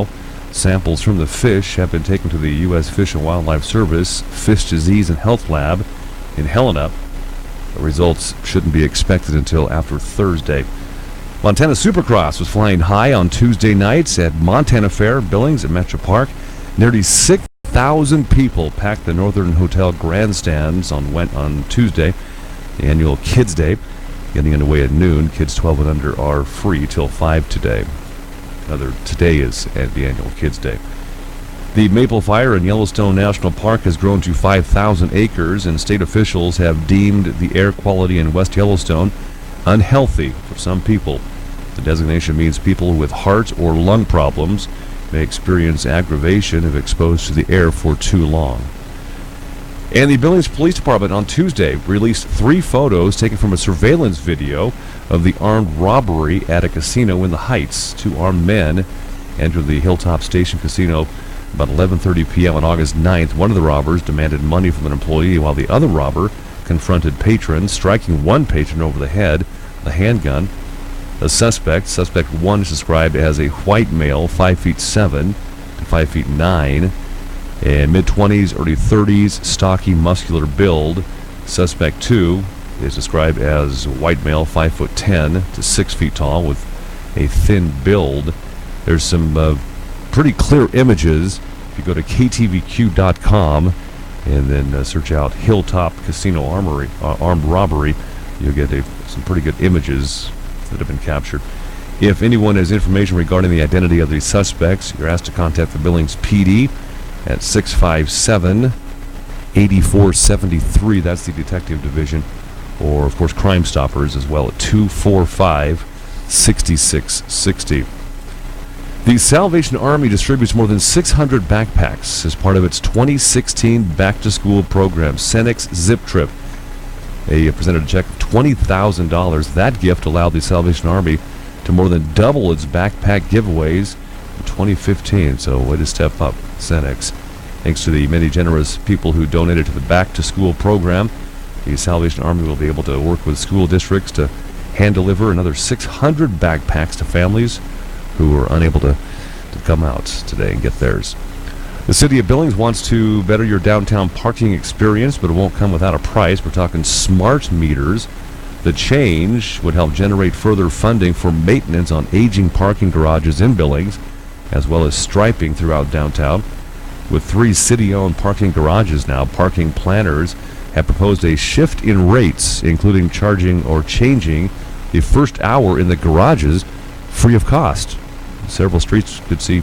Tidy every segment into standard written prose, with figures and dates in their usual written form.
now. Samples from the fish have been taken to the U.S. Fish and Wildlife Service Fish Disease and Health Lab in Helena. The results shouldn't be expected until after Thursday. Montana Supercross was flying high on Tuesday nights at Montana Fair, Billings, and Metro Park. Nearly 6,000 people packed the Northern Hotel grandstands on Tuesday, the annual Kids Day, getting underway at noon. Kids 12 and under are free till 5 today. Today is the annual Kids Day. The Maple Fire in Yellowstone National Park has grown to 5,000 acres, and state officials have deemed the air quality in West Yellowstone unhealthy for some people. The designation means people with heart or lung problems may experience aggravation if exposed to the air for too long. And the Billings Police Department on Tuesday released 3 photos taken from a surveillance video of the armed robbery at a casino in the Heights. 2 armed men entered the Hilltop Station Casino about 11:30 p.m. on August 9th. One of the robbers demanded money from an employee, while the other robber confronted patrons, striking one patron over the head with a handgun. The suspect 1, is described as a white male, 5'7" to 5'9", and mid-20s, early 30s, stocky, muscular build. Suspect 2 is described as white male, 5'10" to 6 feet tall, with a thin build. There's some pretty clear images. If you go to ktvq.com and then search out Hilltop Casino armed robbery, you'll get some pretty good images that have been captured. If anyone has information regarding the identity of these suspects, you're asked to contact the Billings PD at 657-8473. That's the Detective Division. Or, of course, Crime Stoppers as well at 245-6660. The Salvation Army distributes more than 600 backpacks as part of its 2016 back-to-school program, Senex Zip Trip. They presented a check of $20,000. That gift allowed the Salvation Army to more than double its backpack giveaways in 2015. So way to step up, Senex. Thanks to the many generous people who donated to the back-to-school program, the Salvation Army will be able to work with school districts to hand-deliver another 600 backpacks to families who are unable to come out today and get theirs. The City of Billings wants to better your downtown parking experience, but it won't come without a price. We're talking smart meters. The change would help generate further funding for maintenance on aging parking garages in Billings, as well as striping throughout downtown. With 3 city-owned parking garages now, parking planners have proposed a shift in rates, including charging or changing the first hour in the garages free of cost. Several streets could see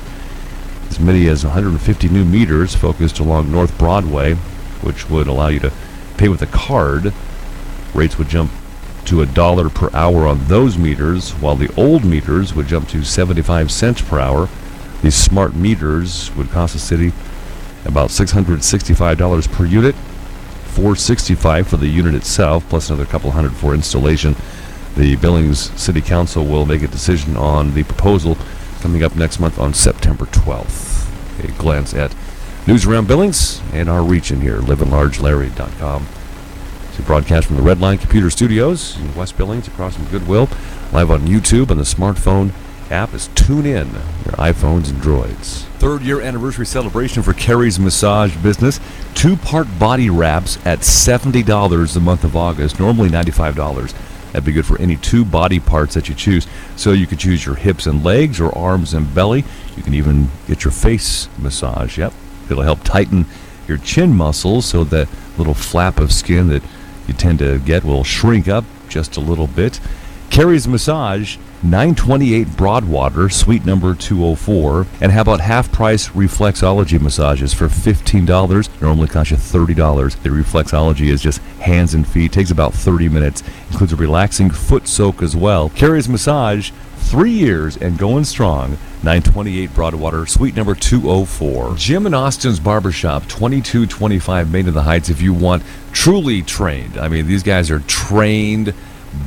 as many as 150 new meters focused along North Broadway, which would allow you to pay with a card. Rates would jump to $1 per hour on those meters, while the old meters would jump to 75 cents per hour. These smart meters would cost the city about $665 per unit, $465 for the unit itself, plus another couple hundred for installation. The Billings City Council will make a decision on the proposal coming up next month on September 12th. A glance at news around Billings and our region here, livinlargelarry.com. It's a broadcast from the Red Line Computer Studios in West Billings across from Goodwill, live on YouTube, and the smartphone app is TuneIn, your iPhones and Droids. 3rd year anniversary celebration for Carrie's Massage Business. 2-part body wraps at $70 the month of August, normally $95. That'd be good for any 2 body parts that you choose. So you could choose your hips and legs or arms and belly. You can even get your face massage. Yep. It'll help tighten your chin muscles so that little flap of skin that you tend to get will shrink up just a little bit. Carrie's Massage, 928 Broadwater, suite number 204. And how about half-price reflexology massages for $15? Normally cost you $30. The reflexology is just hands and feet. Takes about 30 minutes. Includes a relaxing foot soak as well. Carrie's Massage, 3 years and going strong. 928 Broadwater, suite number 204. Jim and Austin's Barbershop, 2225 Main in the Heights, if you want truly trained. I mean, these guys are trained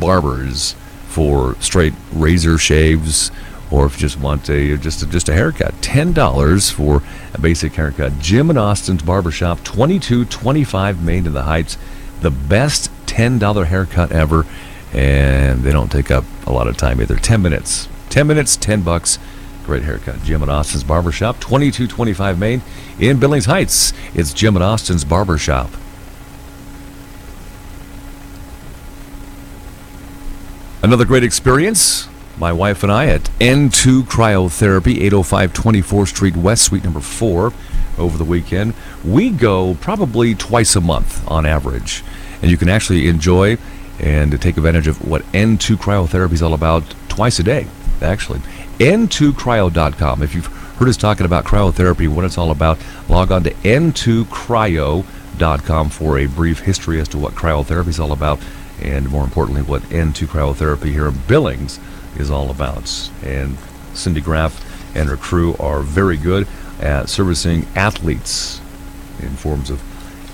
barbers for straight razor shaves, or if you just want just a haircut. $10 for a basic haircut. Jim and Austin's Barbershop, 2225 Main in the Heights. The best $10 haircut ever, and they don't take up a lot of time either. 10 minutes. 10 minutes, $10. Great haircut. Jim and Austin's Barbershop, 2225 Main in Billings Heights. It's Jim and Austin's Barbershop. Another great experience, my wife and I, at N2 Cryotherapy, 805 24th Street West, Suite number 4, over the weekend. We go probably twice a month on average, and you can actually enjoy and take advantage of what N2 Cryotherapy is all about twice a day, actually. N2cryo.com. If you've heard us talking about cryotherapy, what it's all about, log on to N2cryo.com for a brief history as to what cryotherapy is all about, and more importantly, what N2 Cryotherapy here in Billings is all about. And Cindy Graff and her crew are very good at servicing athletes in forms of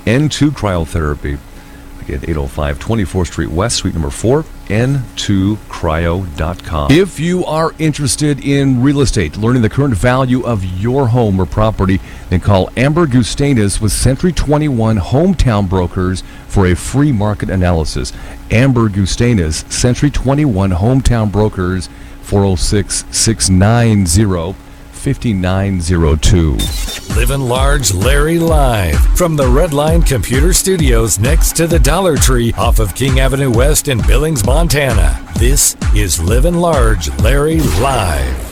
N2 Cryotherapy. Again, 805 24th Street West, Suite number 4, N2cryo.com. If you are interested in real estate, learning the current value of your home or property, then call Amber Gustanis with Century 21 Hometown Brokers for a free market analysis. Amber Gustanis, Century 21 Hometown Brokers, 406-690-5902. Livin Large Larry live from the Redline Computer Studios next to the Dollar Tree off of King Avenue West in Billings, Montana. This is Livin Large Larry live.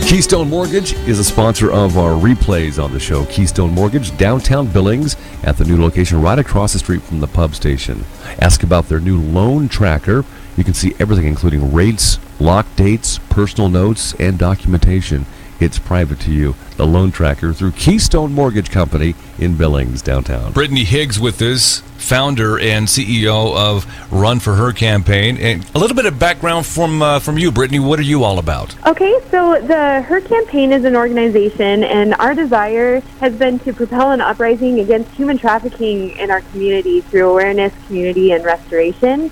Keystone Mortgage is a sponsor of our replays on the show. Keystone Mortgage, downtown Billings, at the new location right across the street from the pub station. Ask about their new loan tracker. You can see everything, including rates, lock dates, personal notes, and documentation. It's private to you. The loan tracker through Keystone Mortgage Company in Billings, downtown. Brittany Higgs with us, founder and CEO of Run for Her campaign. And a little bit of background from you, Brittany. What are you all about? Okay, so the Her campaign is an organization, and our desire has been to propel an uprising against human trafficking in our community through awareness, community, and restoration.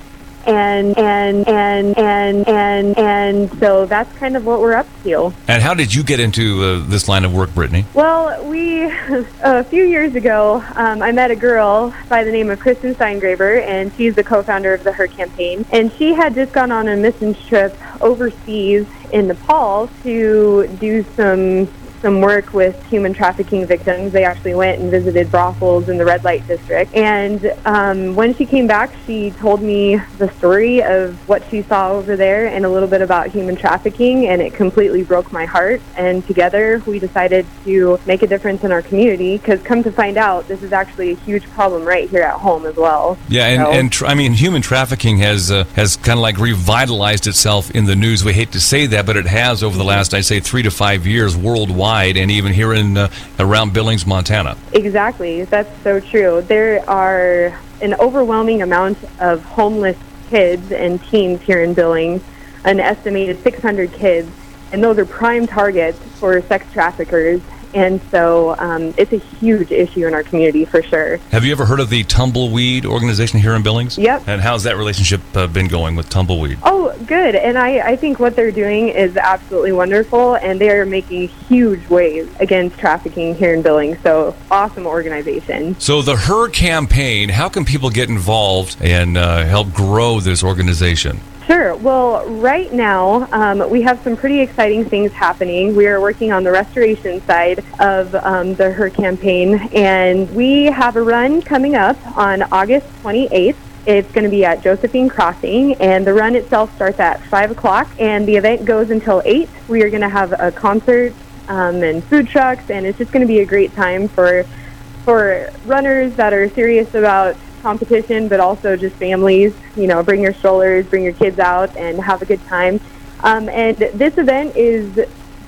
And so that's kind of what we're up to. And how did you get into this line of work, Brittany? Well, a few years ago, I met a girl by the name of Kristen Steingraber, and she's the co-founder of the Her campaign. And she had just gone on a missions trip overseas in Nepal to do some work with human trafficking victims. They actually went and visited brothels in the red light district. And when she came back, she told me the story of what she saw over there and a little bit about human trafficking, and it completely broke my heart. And together we decided to make a difference in our community, because come to find out, this is actually a huge problem right here at home as well. Yeah, and I mean, human trafficking has kind of like revitalized itself in the news. We hate to say that, but it has over the last, I'd say, 3 to 5 years worldwide, and even here in around Billings, Montana. Exactly. That's so true. There are an overwhelming amount of homeless kids and teens here in Billings, an estimated 600 kids, and those are prime targets for sex traffickers. And so it's a huge issue in our community for sure. Have you ever heard of the Tumbleweed organization here in Billings? Yep. And how's that relationship been going with Tumbleweed? Oh, good. And I think what they're doing is absolutely wonderful, and they are making huge waves against trafficking here in Billings. So awesome organization. So the Her campaign, how can people get involved and help grow this organization? Sure. Well, right now, we have some pretty exciting things happening. We are working on the restoration side of the Her campaign, and we have a run coming up on August 28th. It's going to be at Josephine Crossing, and the run itself starts at 5 o'clock, and the event goes until 8. We are going to have a concert and food trucks, and it's just going to be a great time for runners that are serious about competition, but also just families. You know, bring your strollers, bring your kids out, and have a good time. And this event is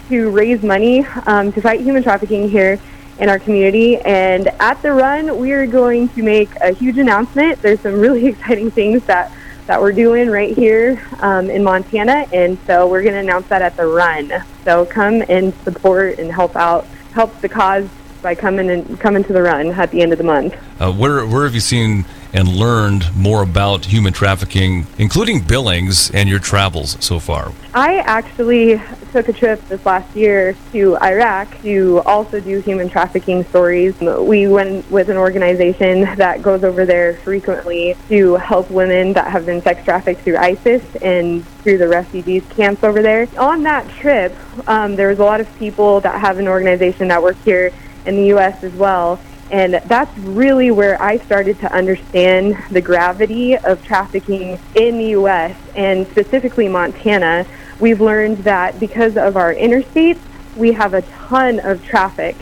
to raise money to fight human trafficking here in our community. And at the run, we are going to make a huge announcement. There's some really exciting things that we're doing right here in Montana, and so we're going to announce that at the run. So come and support and help the cause by coming to the run at the end of the month. Where have you seen and learned more about human trafficking, including Billings and your travels so far? I actually took a trip this last year to Iraq to also do human trafficking stories. We went with an organization that goes over there frequently to help women that have been sex trafficked through ISIS and through the refugees camps over there. On that trip, there was a lot of people that have an organization that work here in the U.S. as well. And that's really where I started to understand the gravity of trafficking in the U.S. and specifically Montana. We've learned that because of our interstates, we have a ton of traffic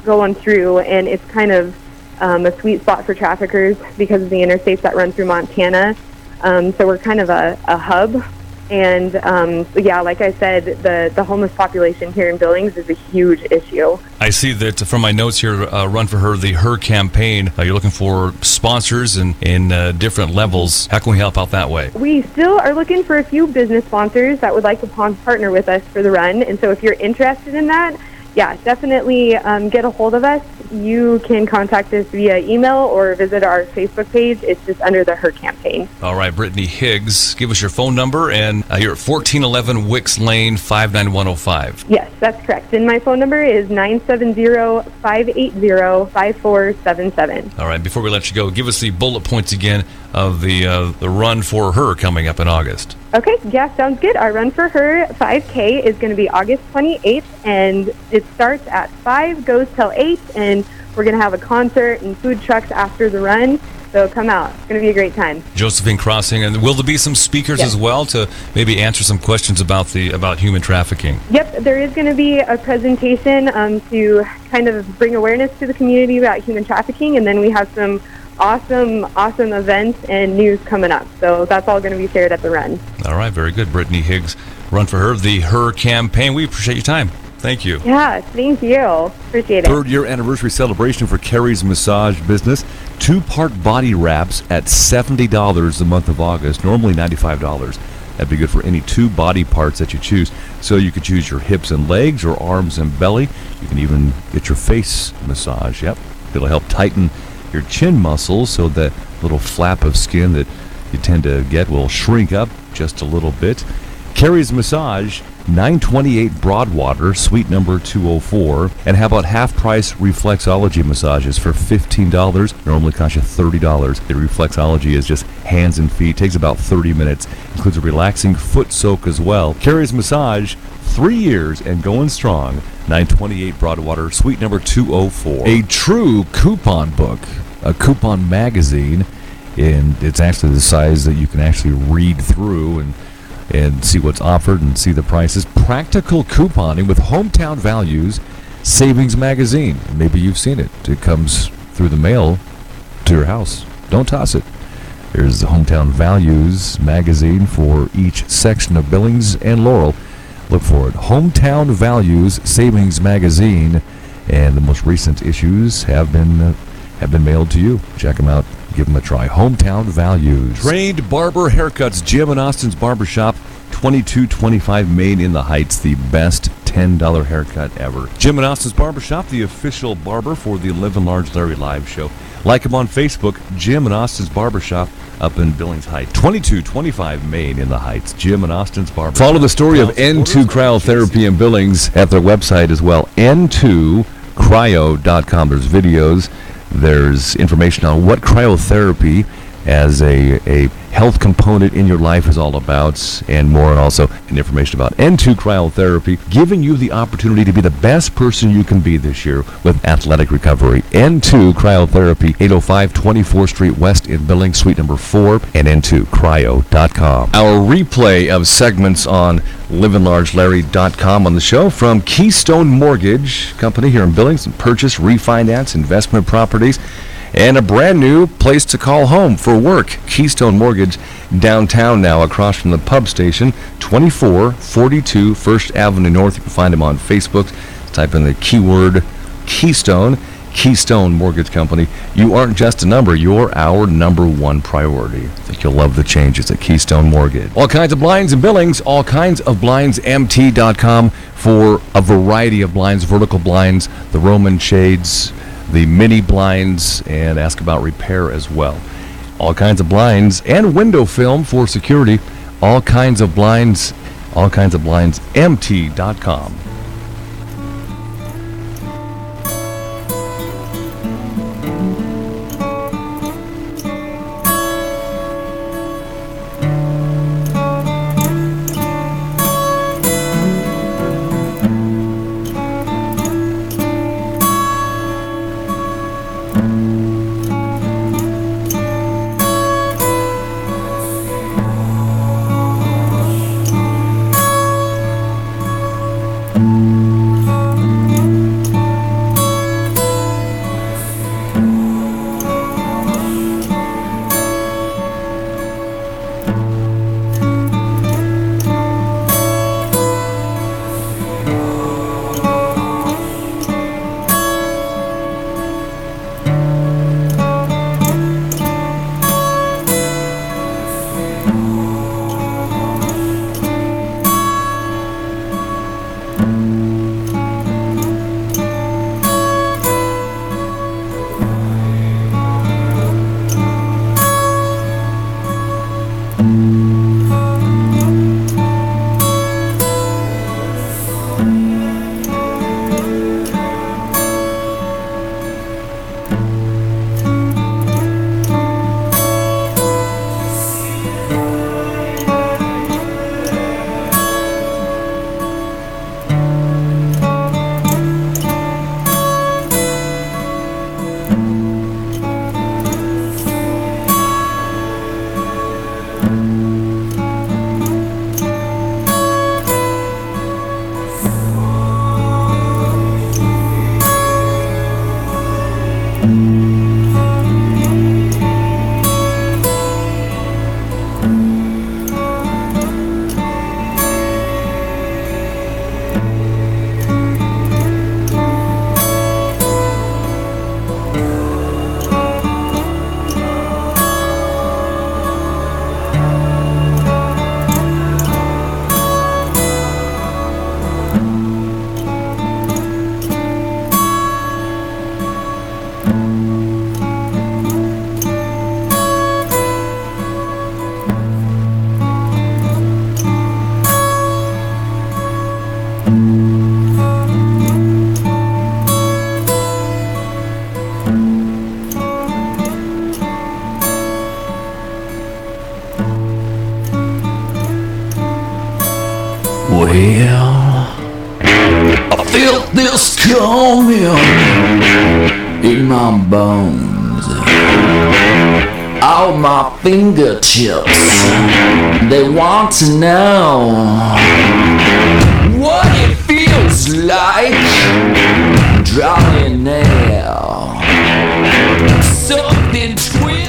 going through, and it's kind of a sweet spot for traffickers because of the interstates that run through Montana. So we're kind of a hub. And yeah, like I said, the homeless population here in Billings is a huge issue. I see that from my notes here, Run for Her, the Her campaign, you're looking for sponsors in different levels. How can we help out that way? We still are looking for a few business sponsors that would like to partner with us for the run. And so if you're interested in that, yeah, definitely get a hold of us. You can contact us via email or visit our Facebook page. It's just under the Her campaign. All right, Brittany Higgs, give us your phone number, and you're at 1411 Wicks Lane, 59105. Yes, that's correct. And my phone number is 970-580-5477. All right, before we let you go, give us the bullet points again of the Run for Her coming up in August. Okay, yeah, sounds good. Our Run for Her 5K is going to be August 28th, and it starts at 5, goes till 8, and we're going to have a concert and food trucks after the run. So come out. It's going to be a great time. Josephine Crossing, and will there be some speakers as well to maybe answer some questions about human trafficking? Yep, there is going to be a presentation to kind of bring awareness to the community about human trafficking, and then we have some awesome events and news coming up. So that's all going to be shared at the run. All right, very good. Brittany Higgs, Run for Her, the Her campaign. We appreciate your time. Thank you. Yeah, thank you. Appreciate it. Third-year anniversary celebration for Carrie's Massage business. 2-part body wraps at $70 the month of August, normally $95. That'd be good for any 2 body parts that you choose. So you could choose your hips and legs or arms and belly. You can even get your face massage. Yep. It'll help tighten your chin muscles so that little flap of skin that you tend to get will shrink up just a little bit. Carrie's Massage, 928 Broadwater, suite number 204. And how about half-price reflexology massages for $15? Normally cost you $30. The reflexology is just hands and feet. Takes about 30 minutes. Includes a relaxing foot soak as well. Carrie's Massage, 3 years and going strong. 928 Broadwater, suite number 204. A true coupon book, a coupon magazine, and it's actually the size that you can actually read through and see what's offered and see the prices. Practical couponing with Hometown Values Savings Magazine. Maybe you've seen it. It comes through the mail to your house. Don't toss it. There's the Hometown Values magazine for each section of Billings and Laurel. Look for it. Hometown Values Savings Magazine, and the most recent issues have been mailed to you. Check them out. Give them a try. Hometown Values. Trained Barber Haircuts. Jim and Austin's Barbershop, 2225 Main in the Heights. The best $10 haircut ever. Jim and Austin's Barbershop, the official barber for the Livin Large Larry live show. Like them on Facebook, Jim and Austin's Barbershop up in Billings Heights. 2225 Main in the Heights. Jim and Austin's Barbershop. Follow the story of N2 Cryotherapy in Billings at their website as well, n2cryo.com. There's videos. There's information on what cryotherapy as a health component in your life is all about, and more, and also information about N2 Cryotherapy, giving you the opportunity to be the best person you can be this year with athletic recovery. N2 Cryotherapy, 805 24th Street West in Billings, suite number 4, and n2cryo.com. Our replay of segments on livinlargelarry.com on the show from Keystone Mortgage Company here in Billings, and purchase, refinance, investment properties, and a brand new place to call home for work. Keystone Mortgage, downtown now, across from the pub station, 2442 First Avenue North. You can find them on Facebook. Type in the keyword Keystone. Keystone Mortgage Company. You aren't just a number, you're our number one priority. I think you'll love the changes at Keystone Mortgage. All kinds of blinds and billings, all kinds of blindsmt.com for a variety of blinds, vertical blinds, the Roman shades, the mini blinds, and ask about repair as well. All kinds of blinds and window film for security. All kinds of blinds, mt.com. Well, I felt this coming in my bones. All my fingertips, they want to know what it feels like drowning now. Something twitch.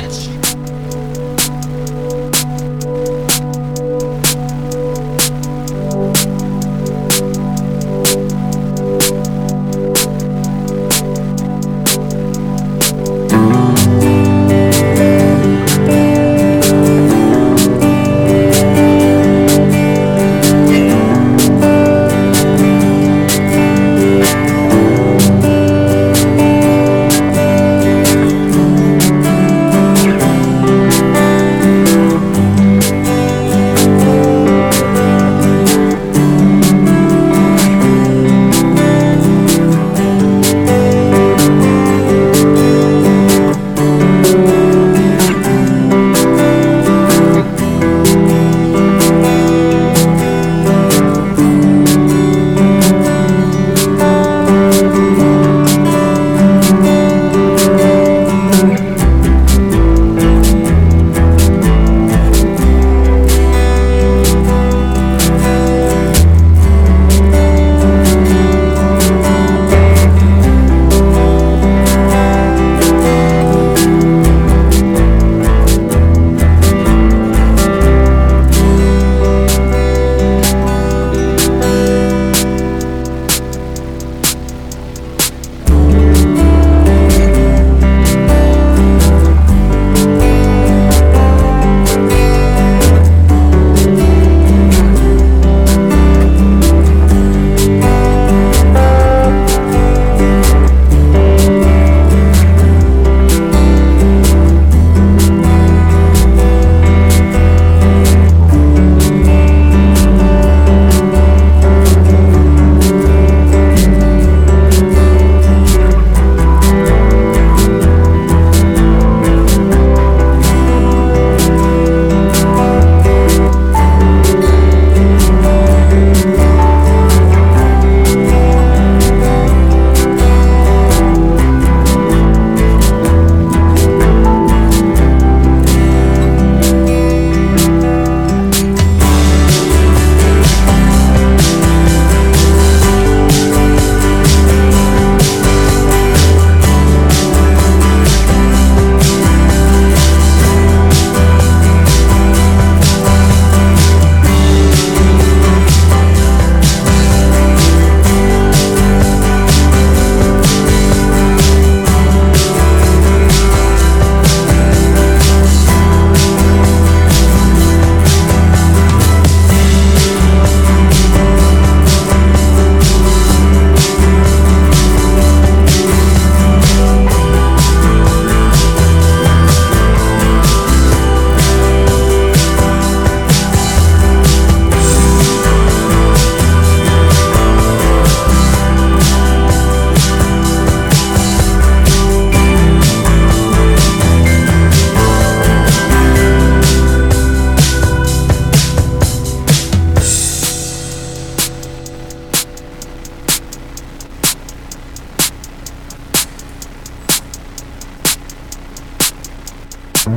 Love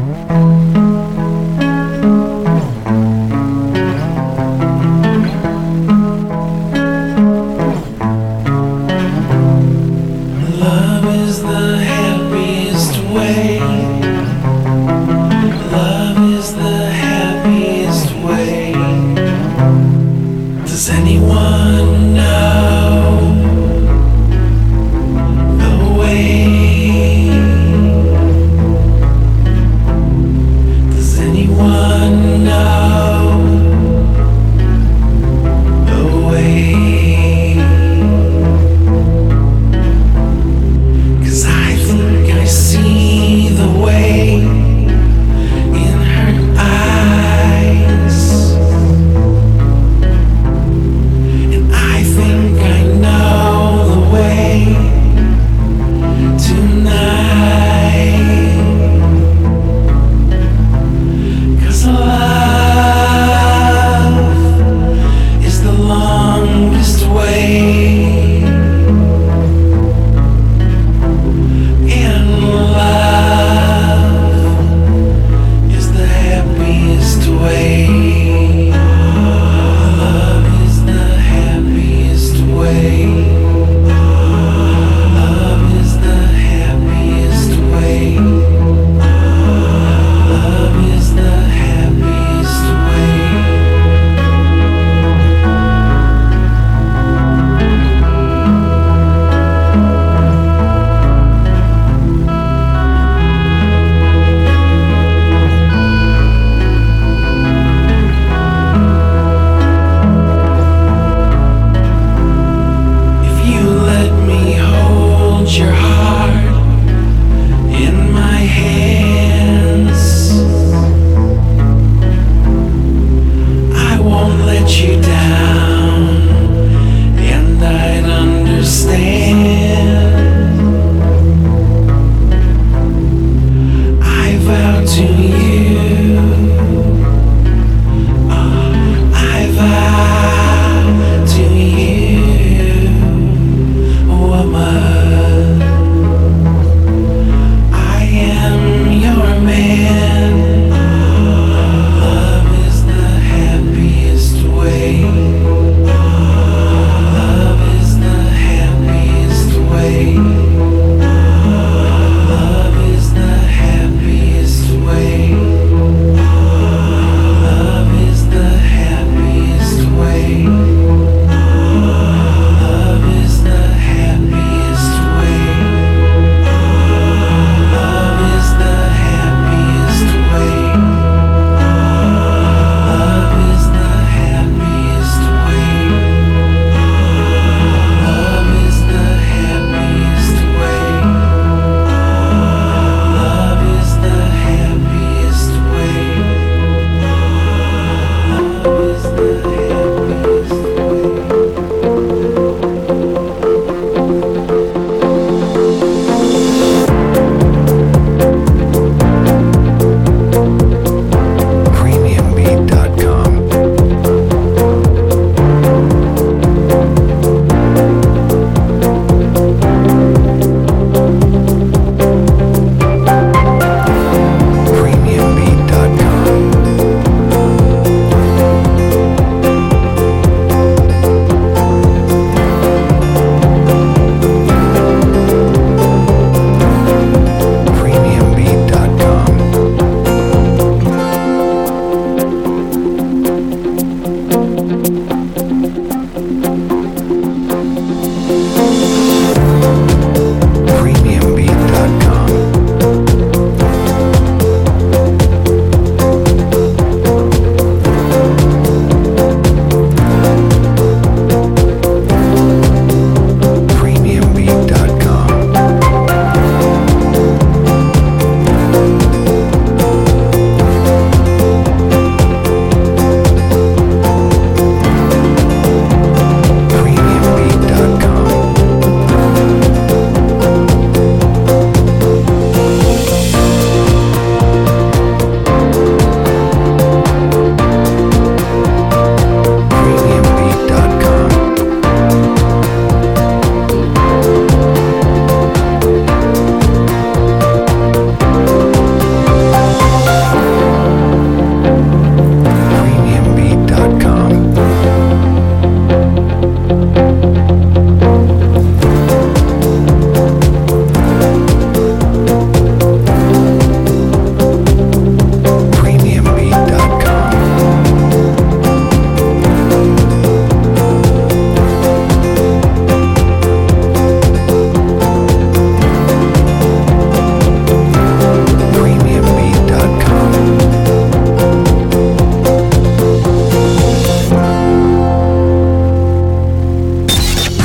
is the happiest way. Love is the happiest way. Does anyone know the way? Does anyone know the way? 'Cause I think I see the way in her eyes, and I think I know the way tonight. 'Cause love is the longest way. And love is the happiest way. Love is the happiest way. Love is the happiest way. Love is the happiest way. If you let me hold your heart in my hands, I won't let you down, and I'd understand. I vow to you, I vow to you, woman.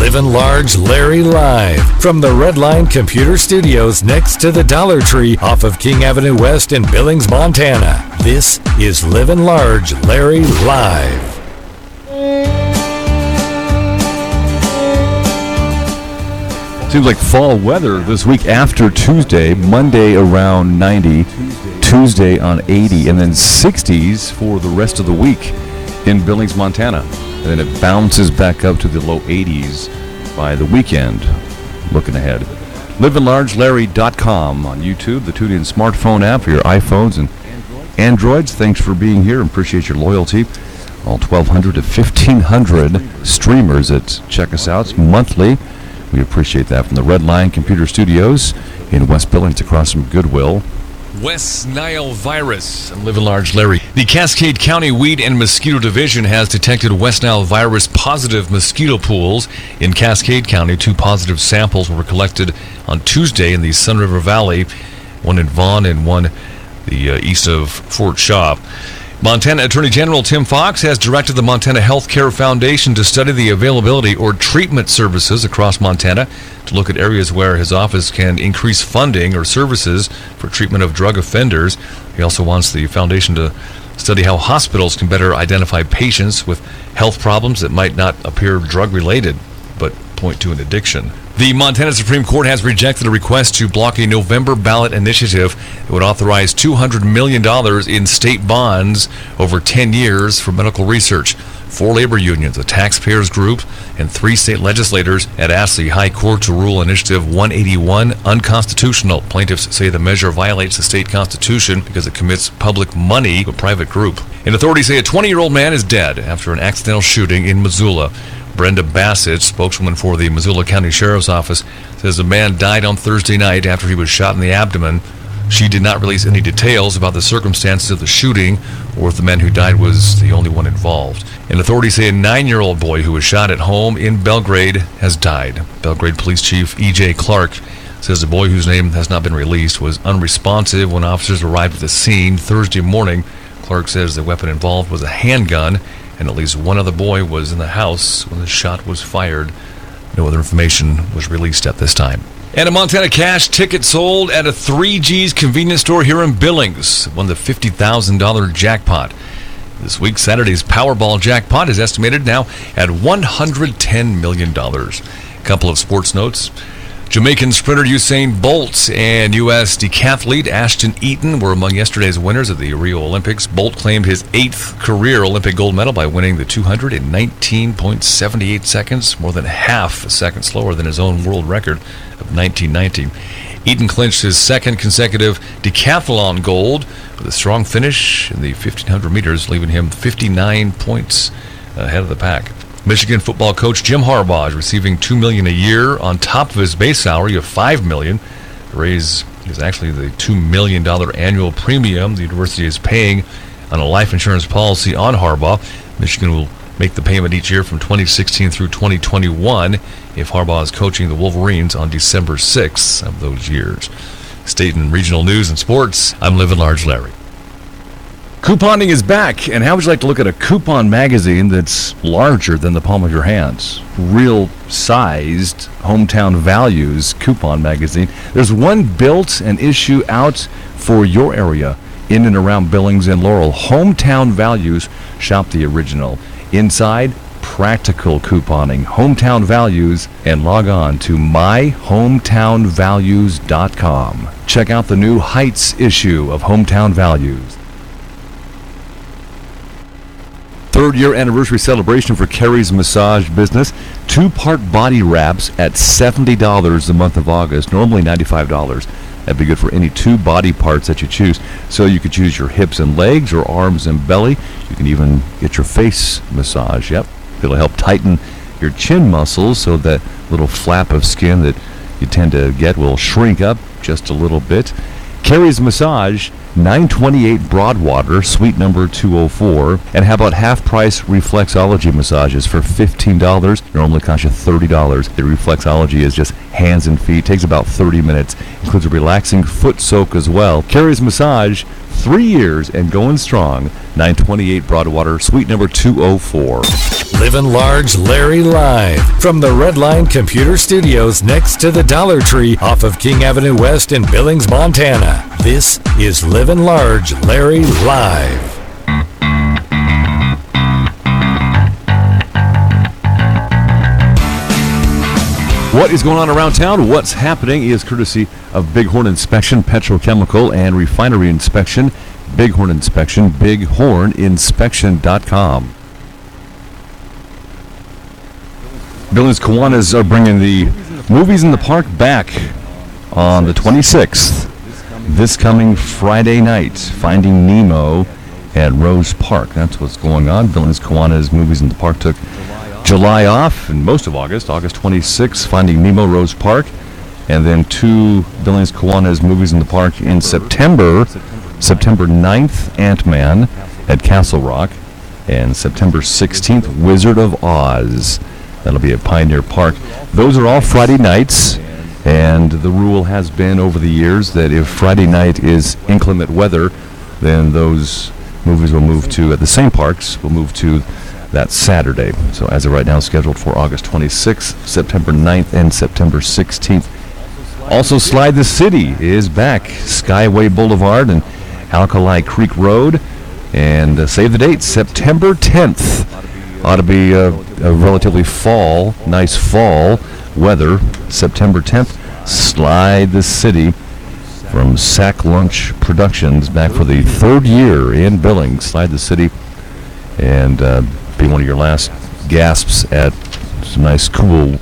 Livin' Large Larry live from the Redline Computer Studios next to the Dollar Tree off of King Avenue West in Billings, Montana. This is Livin' Large Larry live. Seems like fall weather this week after Tuesday. Monday around 90, Tuesday on 80, and then 60s for the rest of the week in Billings, Montana. And then it bounces back up to the low 80s by the weekend. Looking ahead. LivinLargeLarry.com on YouTube, the TuneIn smartphone app for your iPhones and Androids. Thanks for being here. Appreciate your loyalty. All 1,200 to 1,500 streamers that check us out monthly. We appreciate that from the Redline Computer Studios in West Billings across from Goodwill. West Nile virus. I'm Livin' Large Larry. The Cascade County Weed and Mosquito Division has detected West Nile virus positive mosquito pools in Cascade County. 2 positive samples were collected on Tuesday in the Sun River Valley, one in Vaughn and one the east of Fort Shaw. Montana Attorney General Tim Fox has directed the Montana Healthcare Foundation to study the availability or treatment services across Montana to look at areas where his office can increase funding or services for treatment of drug offenders. He also wants the foundation to study how hospitals can better identify patients with health problems that might not appear drug-related but point to an addiction. The Montana Supreme Court has rejected a request to block a November ballot initiative that would authorize $200 million in state bonds over 10 years for medical research. 4 labor unions, a taxpayers group, and 3 state legislators had asked the High Court to rule Initiative 181 unconstitutional. Plaintiffs say the measure violates the state constitution because it commits public money to a private group. And authorities say a 20-year-old man is dead after an accidental shooting in Missoula. Brenda Bassett, spokeswoman for the Missoula County Sheriff's Office, says the man died on Thursday night after he was shot in the abdomen. She did not release any details about the circumstances of the shooting or if the man who died was the only one involved. And authorities say a 9-year-old boy who was shot at home in Belgrade has died. Belgrade Police Chief E.J. Clark says the boy, whose name has not been released, was unresponsive when officers arrived at the scene Thursday morning. Clark says the weapon involved was a handgun, and at least one other boy was in the house when the shot was fired. No other information was released at this time. And a Montana Cash ticket sold at a 3G's convenience store here in Billings won the $50,000 jackpot. This week, Saturday's Powerball jackpot is estimated now at $110 million. A couple of sports notes. Jamaican sprinter Usain Bolt and U.S. decathlete Ashton Eaton were among yesterday's winners of the Rio Olympics. Bolt claimed his 8th career Olympic gold medal by winning the 200 in 19.78 seconds, more than half a second slower than his own world record of 1919. Eaton clinched his 2nd consecutive decathlon gold with a strong finish in the 1,500 meters, leaving him 59 points ahead of the pack. Michigan football coach Jim Harbaugh is receiving $2 million a year on top of his base salary of $5 million. The raise is actually the $2 million annual premium the university is paying on a life insurance policy on Harbaugh. Michigan will make the payment each year from 2016 through 2021 if Harbaugh is coaching the Wolverines on December 6th of those years. State and regional news and sports, I'm Livin' Large Larry. Couponing is back, and how would you like to look at a coupon magazine that's larger than the palm of your hands? Real-sized Hometown Values coupon magazine. There's one built and issue out for your area in and around Billings and Laurel. Hometown Values, shop the original. Inside, practical couponing. Hometown Values, and log on to myhometownvalues.com. Check out the new Heights issue of Hometown Values. 3rd-year anniversary celebration for Carrie's Massage business. 2-part body wraps at $70 the month of August, normally $95. That'd be good for any 2 body parts that you choose. So you could choose your hips and legs or arms and belly. You can even get your face massage. Yep, it'll help tighten your chin muscles so that little flap of skin that you tend to get will shrink up just a little bit. Carrie's Massage 928 Broadwater, suite number 204. And how about half-price reflexology massages for $15? Normally cost you $30. The reflexology is just hands and feet. Takes about 30 minutes. Includes a relaxing foot soak as well. Carries massage, 3 years and going strong. 928 Broadwater, suite number 204. Livin' Large Larry live from the Redline Computer Studios next to the Dollar Tree off of King Avenue West in Billings, Montana. This is Livin' Large Larry live. What is going on around town? What's happening is courtesy of Bighorn Inspection, Petrochemical and Refinery Inspection. Bighorn Inspection, bighorninspection.com. Billings Kiwanis are bringing the Movies in the Park back on the 26th. This coming Friday night, Finding Nemo at Rose Park. That's what's going on. Billings Kiwanis Movies in the Park took July off and most of August. August 26th, Finding Nemo, Rose Park. And then 2 Billings Kiwanis Movies in the Park in September. September 9th, Ant-Man at Castle Rock. And September 16th, Wizard of Oz. That'll be at Pioneer Park. Those are all Friday nights, and the rule has been over the years that if Friday night is inclement weather, then those movies will move to, at the same parks, will move to that Saturday. So as of right now, scheduled for August 26th, September 9th, and September 16th. Also, Slide the City is back. Skyway Boulevard and Alkali Creek Road. And save the date, September 10th. Ought to be a relatively nice fall weather. September 10th, Slide the City from Sack Lunch Productions, back for the 3rd year in Billings. Slide the City and be one of your last gasps at some nice cool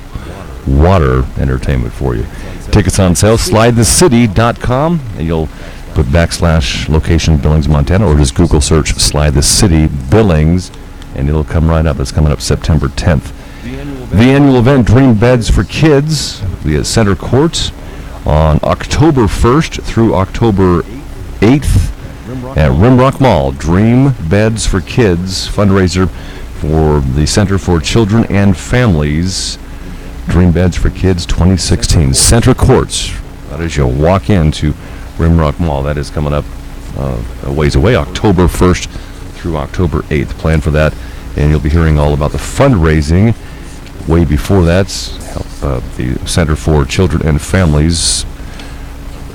water entertainment for you. Tickets on sale, slidethecity.com, and you'll put / location Billings, Montana, or just Google search Slide the City Billings, and it'll come right up. It's coming up September 10th. The annual event, Dream Beds for Kids, the Center Court, on October 1st through October 8th at Rimrock Mall. Dream Beds for Kids, fundraiser for the Center for Children and Families. Dream Beds for Kids 2016. Center Courts, that is, you'll walk into Rimrock Mall. That is coming up a ways away, October 1st through October 8th. Plan for that, and you'll be hearing all about the fundraising way before that. Help the Center for Children and Families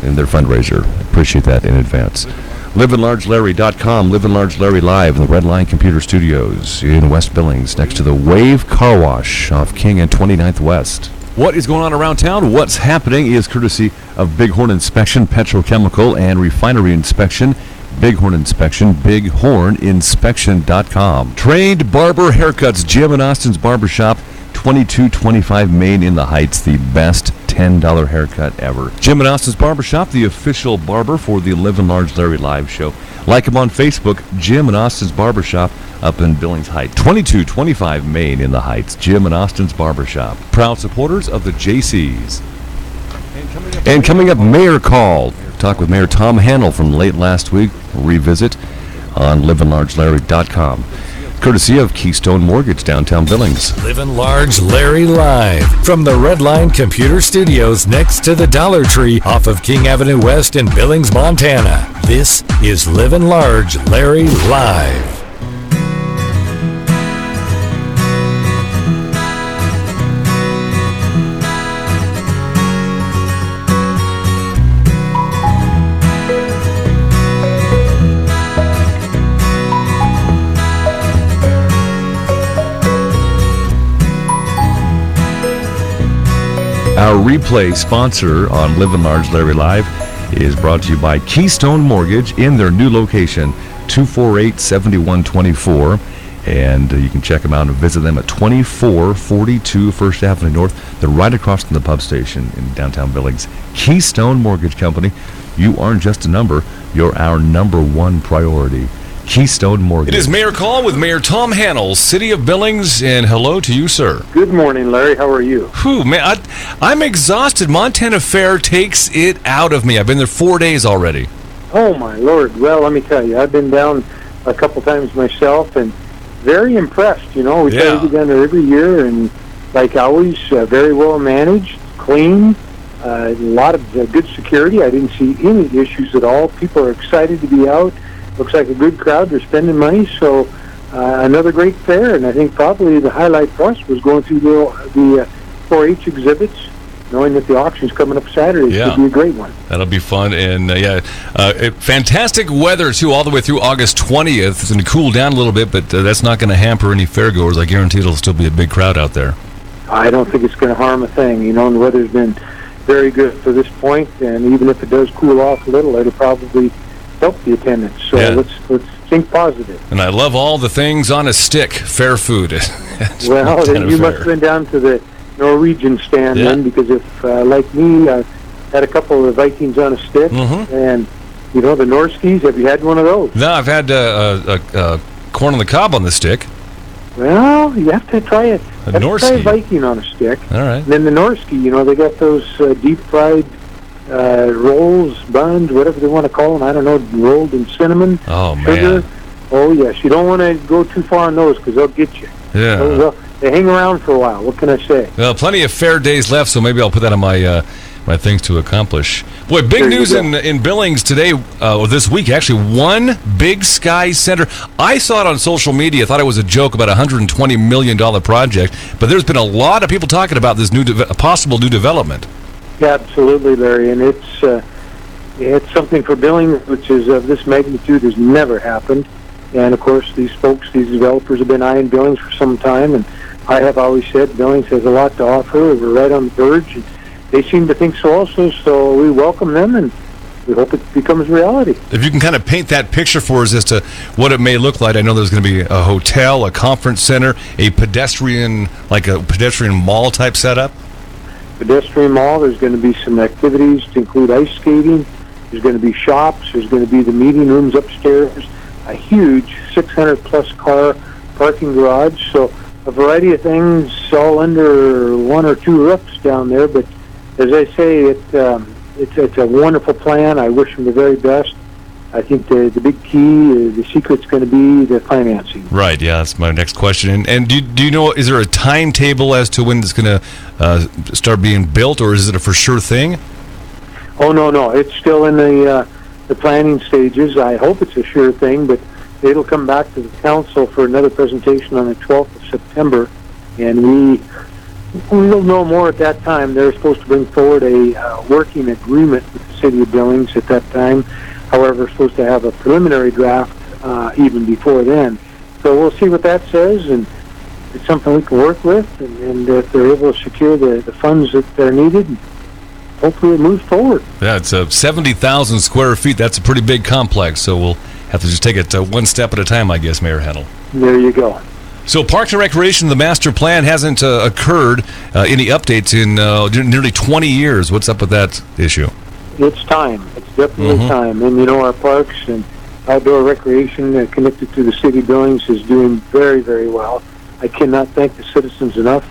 in their fundraiser. Appreciate that in advance. LivinLargeLarry.com. Livin' Large Larry live in the Redline Computer Studios in West Billings, next to the Wave Car Wash off King and 29th West. What is going on around town? What's happening is courtesy of Bighorn Inspection, Petrochemical and Refinery Inspection. Bighorn Inspection, bighorninspection.com. Trained barber haircuts, Jim and Austin's Barbershop, 2225 Main in the Heights, the best $10 haircut ever. Jim and Austin's Barbershop, the official barber for the Livin' Large Larry live show. Like him on Facebook, Jim and Austin's Barbershop up in Billings Heights, 2225 Main in the Heights, Jim and Austin's Barbershop. Proud supporters of the JCs. And coming up, Mayor Call. Talk with Mayor Tom Handel from late last week. Revisit on livinlargelarry.com. Courtesy of Keystone Mortgage, downtown Billings. Livin' Large Larry live from the Redline Computer Studios next to the Dollar Tree off of King Avenue West in Billings, Montana. This is Livin' Large Larry live. Our replay sponsor on Livin' Large Larry Live is brought to you by Keystone Mortgage in their new location, 248-7124. And you can check them out and visit them at 2442 First Avenue North. They're right across from the pub station in downtown Billings. Keystone Mortgage Company. You aren't just a number, you're our number one priority. Keystone Mortgage. It is Mayor Call with Mayor Tom Handel, City of Billings, and hello to you, sir. Good morning, Larry. How are you? Whew, man, I'm exhausted. Montana Fair takes it out of me. I've been there 4 days already. Oh, my Lord. Well, let me tell you, I've been down a couple times myself and very impressed. You know, we try to get down there every year, and like always, very well managed, clean, a lot of good security. I didn't see any issues at all. People are excited to be out. Looks like a good crowd. They're spending money, so another great fair, and I think probably the highlight for us was going through the 4-H exhibits, knowing that the auction's coming up Saturday. It could be a great one. That'll be fun. And, fantastic weather, too, all the way through August 20th. It's going to cool down a little bit, but that's not going to hamper any fairgoers. I guarantee it'll still be a big crowd out there. I don't think it's going to harm a thing. You know, and the weather's been very good for this point, and even if it does cool off a little, it'll probably help the attendance. So let's think positive. And I love all the things on a stick, fair food. Well, then you must have been down to the Norwegian stand then, because if, like me, I had a couple of Vikings on a stick, and, you know, the Norskis, have you had one of those? No, I've had corn on the cob on the stick. Well, you have to try it. A Norski. Try a Viking on a stick. All right. And then the Norski, you know, they got those deep-fried rolls, buns, whatever they want to call them. I don't know, rolled in cinnamon, sugar. Man. Oh, yes. You don't want to go too far on those because they'll get you. Yeah. They hang around for a while. What can I say? Well, plenty of fair days left, so maybe I'll put that on my my things to accomplish. Boy, big news in Billings today, or this week, actually. One Big Sky Center. I saw it on social media. Thought it was a joke about a $120 million project, but there's been a lot of people talking about this possible new development. Yeah, absolutely, Larry, and it's something for Billings, which is of this magnitude, has never happened. And of course, these developers have been eyeing Billings for some time, and I have always said Billings has a lot to offer. We're right on the verge, and they seem to think so also, so we welcome them, and we hope it becomes reality. If you can kind of paint that picture for us as to what it may look like. I know there's going to be a hotel, a conference center, a pedestrian mall type setup. Pedestrian mall, there's going to be some activities to include ice skating. There's going to be shops. There's going to be the meeting rooms upstairs, a huge 600-plus car parking garage. So a variety of things all under one or two roofs down there. But as I say, it's a wonderful plan. I wish them the very best. I think the big key, the secret's going to be the financing. Right, yeah, that's my next question. And do you know, is there a timetable as to when it's going to start being built, or is it a for sure thing? Oh, no. It's still in the planning stages. I hope it's a sure thing, but it'll come back to the council for another presentation on the 12th of September, and we'll know more at that time. They're supposed to bring forward a working agreement with the City of Billings at that time. However, we're supposed to have a preliminary draft even before then. So we'll see what that says, and it's something we can work with, and if they're able to secure the funds that are needed, hopefully it moves forward. Yeah, it's 70,000 square feet. That's a pretty big complex, so we'll have to just take it one step at a time, I guess, Mayor Hennel. There you go. So Parks and Recreation, the master plan hasn't occurred. Any updates in nearly 20 years? What's up with that issue? It's time. It's definitely time. And, you know, our parks and outdoor recreation connected to the City of Billings is doing very, very well. I cannot thank the citizens enough.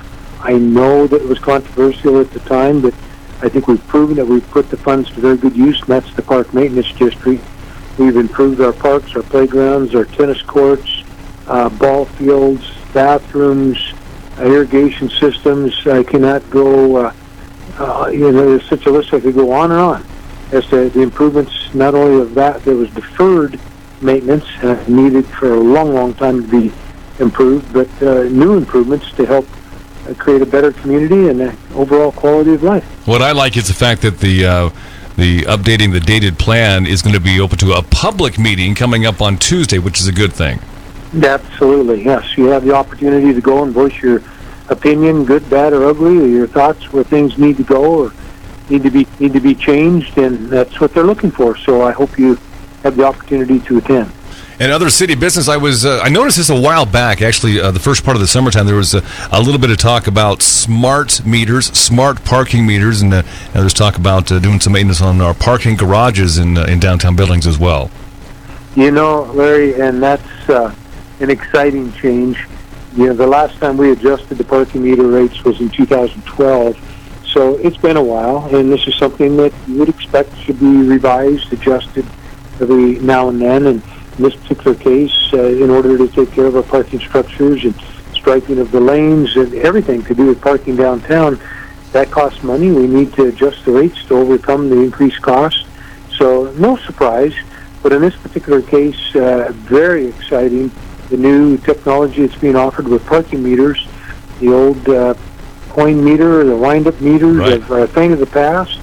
I know that it was controversial at the time, but I think we've proven that we've put the funds to very good use, and that's the Park Maintenance District. We've improved our parks, our playgrounds, our tennis courts, ball fields, bathrooms, irrigation systems. I cannot go, there's such a list I could go on and on as to the improvements, not only of that was deferred maintenance needed for a long, long time to be improved, but new improvements to help create a better community and overall quality of life. What I like is the fact that the updating the dated plan is going to be open to a public meeting coming up on Tuesday, which is a good thing. Absolutely, yes. You have the opportunity to go and voice your opinion, good, bad, or ugly, or your thoughts where things need to go or need to be changed, and that's what they're looking for. So I hope you have the opportunity to attend. And other city business, I noticed this a while back, actually, the first part of the summertime, there was a little bit of talk about smart meters, smart parking meters, and there's talk about doing some maintenance on our parking garages in downtown Billings as well. You know, Larry, and that's an exciting change. You know, the last time we adjusted the parking meter rates was in 2012, so it's been a while, and this is something that you would expect should be revised, adjusted, every now and then. And in this particular case, in order to take care of our parking structures and striping of the lanes and everything to do with parking downtown, that costs money. We need to adjust the rates to overcome the increased cost. So no surprise, but in this particular case, very exciting. The new technology that's being offered with parking meters, the old coin meter, the wind-up meters are a thing of the past.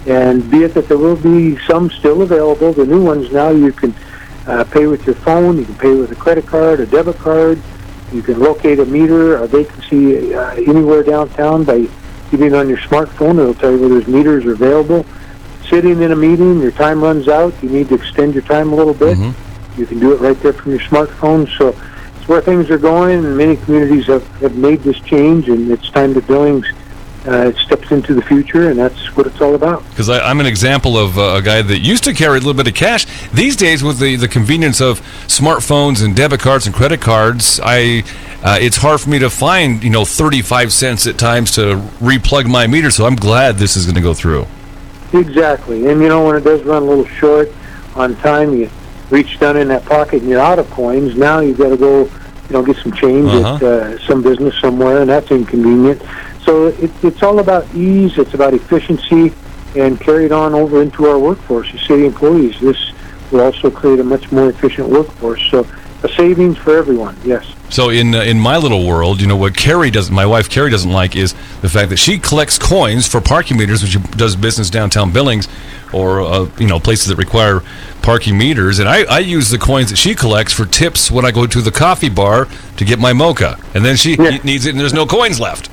And be it that there will be some still available, the new ones now you can pay with your phone, you can pay with a credit card, a debit card, you can locate a meter, a vacancy anywhere downtown by getting on your smartphone. It'll tell you whether those meters are available. Sitting in a meeting, your time runs out, you need to extend your time a little bit. You can do it right there from your smartphone. So it's where things are going, and many communities have made this change, and it's time that Billings steps into the future, and that's what it's all about. Because I'm an example of a guy that used to carry a little bit of cash. These days, with the convenience of smartphones and debit cards and credit cards, it's hard for me to find 35 cents at times to replug my meter. So I'm glad this is going to go through. Exactly, and when it does run a little short on time, you reach down in that pocket and you're out of coins. Now you've got to go, get some change at some business somewhere, and that's inconvenient. So it's all about ease, it's about efficiency, and carried on over into our workforce, the city employees. This will also create a much more efficient workforce. So a savings for everyone, yes. So in my little world, what my wife Carrie doesn't like is the fact that she collects coins for parking meters when she does business downtown Billings, or places that require parking meters, and I use the coins that she collects for tips when I go to the coffee bar to get my mocha, and then she needs it and there's no coins left.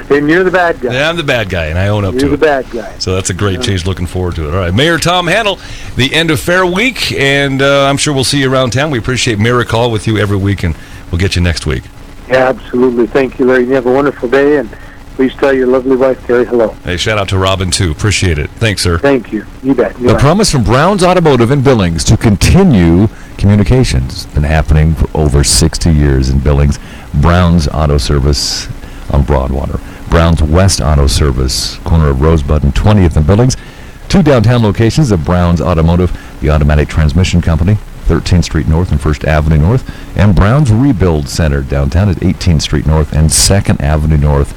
And you're the bad guy. Yeah, I'm the bad guy, and I own up to it. You're the bad guy. So that's a great change. Looking forward to it. All right, Mayor Tom Handel, the end of Fair Week, and I'm sure we'll see you around town. We appreciate Miracle with you every week, and we'll get you next week. Yeah, absolutely. Thank you, Larry. You have a wonderful day, and please tell your lovely wife, Terry, hello. Hey, shout out to Robin, too. Appreciate it. Thanks, sir. Thank you. You bet. The promise from Brown's Automotive in Billings to continue communications. It's been happening for over 60 years in Billings. Brown's Auto Service on Broadwater. Brown's West Auto Service, corner of Rosebud and 20th in Billings. 2 downtown locations of Brown's Automotive, the Automatic Transmission Company, 13th Street North and 1st Avenue North, and Brown's Rebuild Center downtown at 18th Street North and 2nd Avenue North.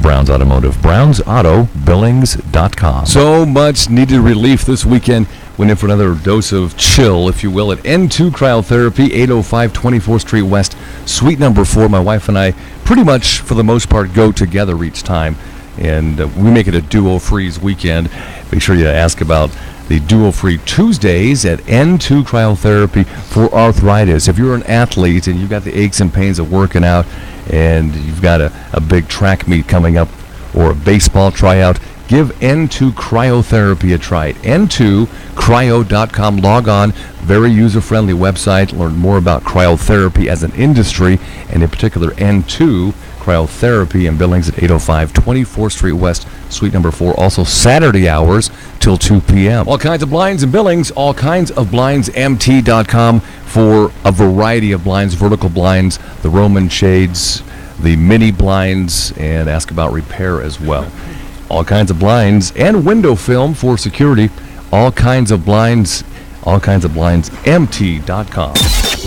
Brown's Automotive. BrownsAutoBillings.com. So much needed relief this weekend. Went in for another dose of chill, if you will, at N2 Cryotherapy, 805 24th Street West, Suite number 4. My wife and I pretty much, for the most part, go together each time. And we make it a duo-freeze weekend. Make sure you ask about the duo-free Tuesdays at N2 Cryotherapy for arthritis. If you're an athlete and you've got the aches and pains of working out, and you've got a big track meet coming up or a baseball tryout, give N2 Cryotherapy a try at n2cryo.com. Log on, very user-friendly website. Learn more about cryotherapy as an industry, and in particular N2 Cryotherapy in Billings at 805 24th Street West, Suite number 4. Also Saturday hours till 2 p.m. All kinds of blinds in Billings, all kinds of blindsmt.com for a variety of blinds, vertical blinds, the Roman shades, the mini blinds, and ask about repair as well. All kinds of blinds and window film for security. All kinds of blinds, mt.com.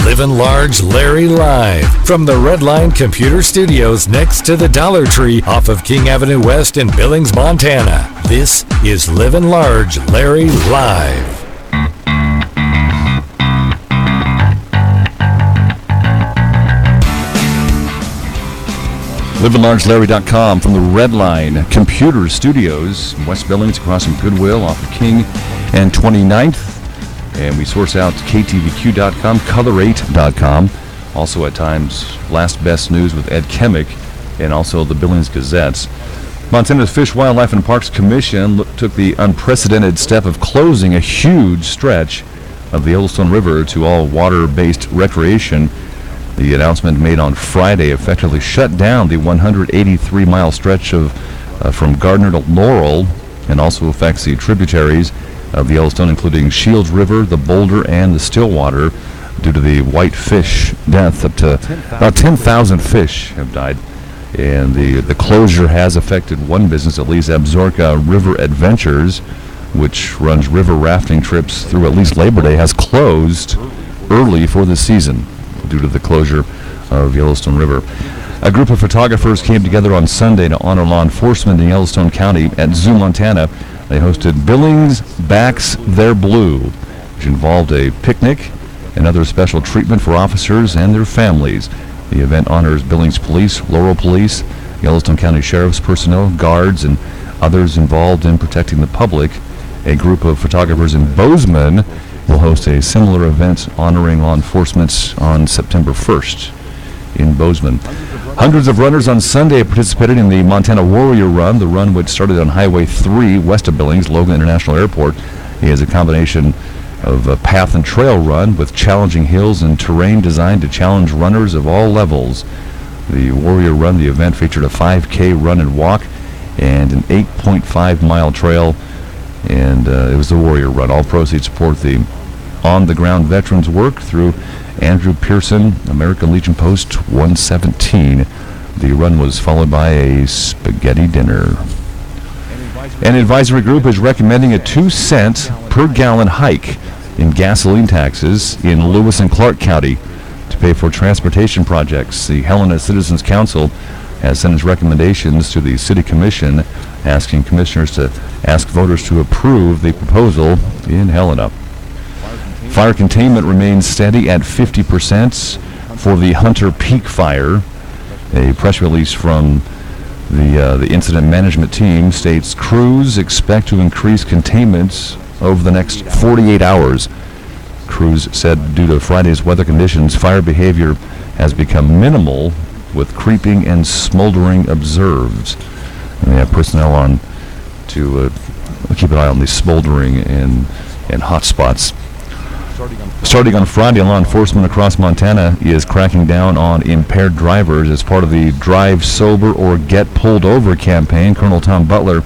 Livin' Large Larry live from the Redline Computer Studios next to the Dollar Tree off of King Avenue West in Billings, Montana. This is Livin' Large Larry live. LivinLargeLarry.com from the Redline Computer Studios in West Billings, across from Goodwill off of King and 29th. And we source out KTVQ.com, Color8.com. Also at times, Last Best News with Ed Kemick, and also the Billings Gazettes. Montana's Fish, Wildlife, and Parks Commission took the unprecedented step of closing a huge stretch of the Yellowstone River to all water-based recreation. The announcement made on Friday effectively shut down the 183-mile stretch of from Gardner to Laurel, and also affects the tributaries of the Yellowstone, including Shields River, the Boulder, and the Stillwater, due to the whitefish death. Up to about 10,000 fish have died. And the closure has affected one business, at least Absaroka River Adventures, which runs river rafting trips through at least Labor Day, has closed early for the season due to the closure of Yellowstone River. A group of photographers came together on Sunday to honor law enforcement in Yellowstone County at Zoo, Montana. They hosted Billings Backs Their Blue, which involved a picnic and other special treatment for officers and their families. The event honors Billings Police, Laurel Police, Yellowstone County Sheriff's personnel, guards, and others involved in protecting the public. A group of photographers in Bozeman will host a similar event honoring law enforcement on September 1st in Bozeman. Hundreds of runners on Sunday participated in the Montana Warrior Run. The run, which started on Highway 3 west of Billings, Logan International Airport, is a combination of a path and trail run with challenging hills and terrain designed to challenge runners of all levels. The Warrior Run, the event, featured a 5K run and walk and an 8.5-mile trail, and it was the Warrior Run. All proceeds support the on-the-ground veterans work through Andrew Pearson, American Legion Post 117. The run was followed by a spaghetti dinner. An advisory group is recommending a 2-cent per gallon hike in gasoline taxes in Lewis and Clark County to pay for transportation projects. The Helena Citizens Council has sent its recommendations to the City Commission, asking commissioners to ask voters to approve the proposal in Helena. Fire containment remains steady at 50% for the Hunter Peak fire. A press release from the incident management team states crews expect to increase containment over the next 48 hours. Crews said due to Friday's weather conditions, fire behavior has become minimal, with creeping and smoldering observed. And they have personnel on to keep an eye on the smoldering and hot spots. Starting on Friday, law enforcement across Montana is cracking down on impaired drivers as part of the Drive Sober or Get Pulled Over campaign. Colonel Tom Butler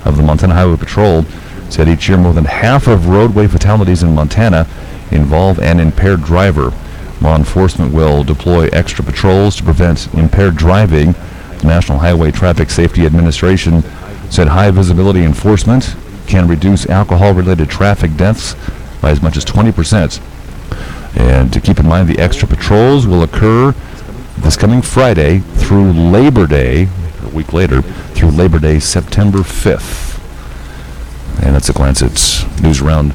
of the Montana Highway Patrol said each year more than half of roadway fatalities in Montana involve an impaired driver. Law enforcement will deploy extra patrols to prevent impaired driving. The National Highway Traffic Safety Administration said high visibility enforcement can reduce alcohol-related traffic deaths by as much as 20%. And to keep in mind, the extra patrols will occur this coming Friday through Labor Day, a week later, through Labor Day, September 5th. And that's a glance at news around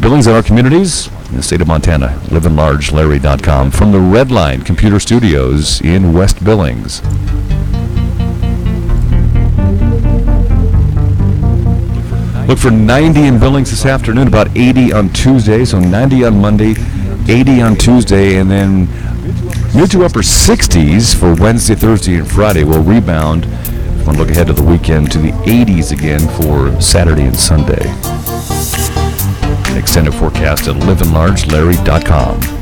Billings and our communities in the state of Montana. LivinLargeLarry.com from the Red Line Computer Studios in West Billings. Look for 90 in Billings this afternoon, about 80 on Tuesday, so 90 on Monday, 80 on Tuesday, and then mid to upper 60s for Wednesday, Thursday, and Friday. We'll rebound. I want to look ahead to the weekend to the 80s again for Saturday and Sunday. Extended forecast at LivinLargeLarry.com.